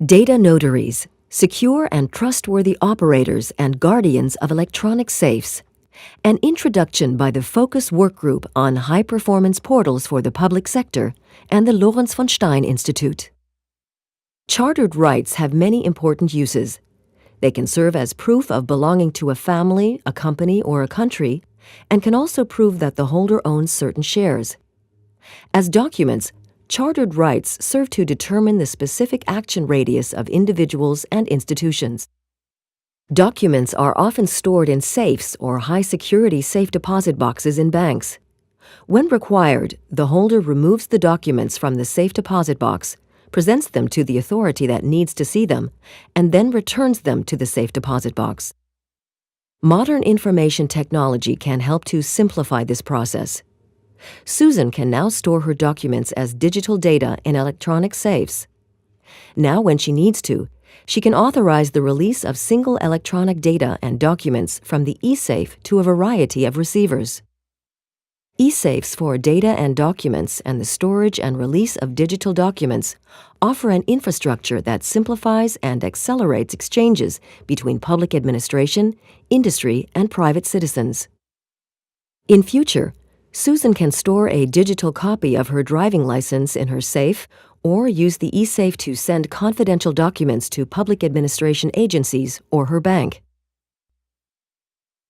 Data notaries, secure and trustworthy operators and guardians of electronic safes. An introduction by the FOKUS Workgroup on High-Performance Portals for the Public Sector and the Lorenz-von-Stein-Institute. Chartered rights have many important uses. They can serve as proof of belonging to a family, a company, or a country, and can also prove that the holder owns certain shares. As documents, chartered rights serve to determine the specific action radius of individuals and institutions. Documents are often stored in safes or high-security safe deposit boxes in banks. When required, the holder removes the documents from the safe deposit box, presents them to the authority that needs to see them, and then returns them to the safe deposit box. Modern information technology can help to simplify this process. Susan can now store her documents as digital data in electronic safes. Now, when she needs to, she can authorize the release of single electronic data and documents from the e-safe to a variety of receivers. E-safes for data and documents and the storage and release of digital documents offer an infrastructure that simplifies and accelerates exchanges between public administration, industry, and private citizens. In future, Susan can store a digital copy of her driving license in her safe or use the e-safe to send confidential documents to public administration agencies or her bank.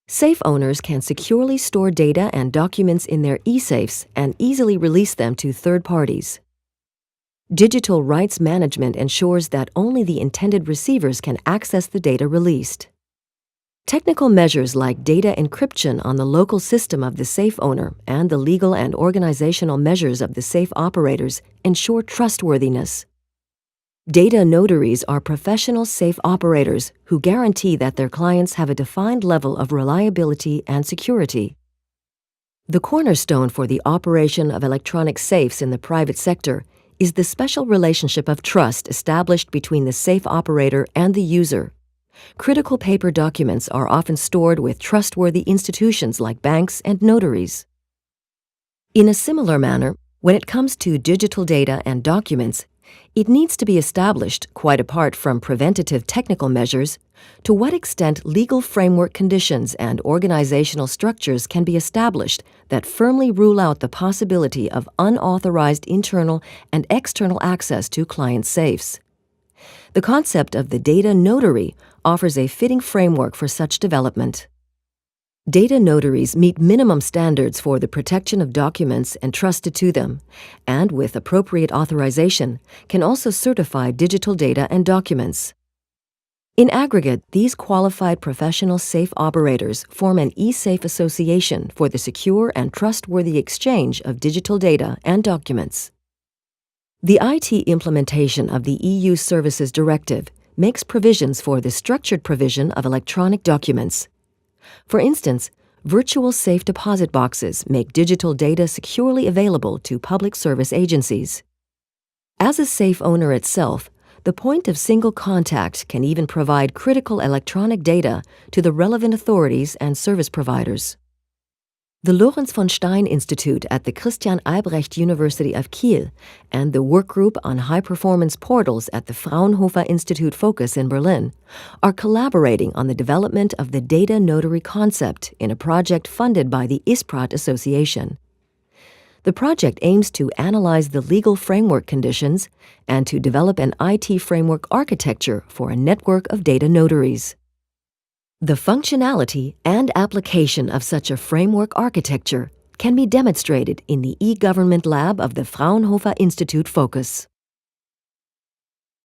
Safe owners can securely store data and documents in their e-safes and easily release them to third parties. Digital rights management ensures that only the intended receivers can access the data released. Technical measures like data encryption on the local system of the safe owner and the legal and organizational measures of the safe operators ensure trustworthiness. Data notaries are professional safe operators who guarantee that their clients have a defined level of reliability and security. The cornerstone for the operation of electronic safes in the private sector is the special relationship of trust established between the safe operator and the user. Critical paper documents are often stored with trustworthy institutions like banks and notaries. In a similar manner, when it comes to digital data and documents, it needs to be established, quite apart from preventative technical measures, to what extent legal framework conditions and organizational structures can be established that firmly rule out the possibility of unauthorized internal and external access to client safes. The concept of the data notary offers a fitting framework for such development. Data notaries meet minimum standards for the protection of documents entrusted to them, and with appropriate authorization, can also certify digital data and documents. In aggregate, these qualified professional safe operators form an e-safe association for the secure and trustworthy exchange of digital data and documents. The IT implementation of the EU Services Directive makes provisions for the structured provision of electronic documents. For instance, virtual safe deposit boxes make digital data securely available to public service agencies. As a safe owner itself, the point of single contact can even provide critical electronic data to the relevant authorities and service providers. The Lorenz-von-Stein-Institute at the Christian-Albrechts-University of Kiel and the Workgroup on High-Performance Portals at the Fraunhofer-Institute FOKUS in Berlin are collaborating on the development of the data notary concept in a project funded by the ISPRAT Association. The project aims to analyze the legal framework conditions and to develop an IT framework architecture for a network of data notaries. The functionality and application of such a framework architecture can be demonstrated in the e-government lab of the Fraunhofer-Institute FOKUS.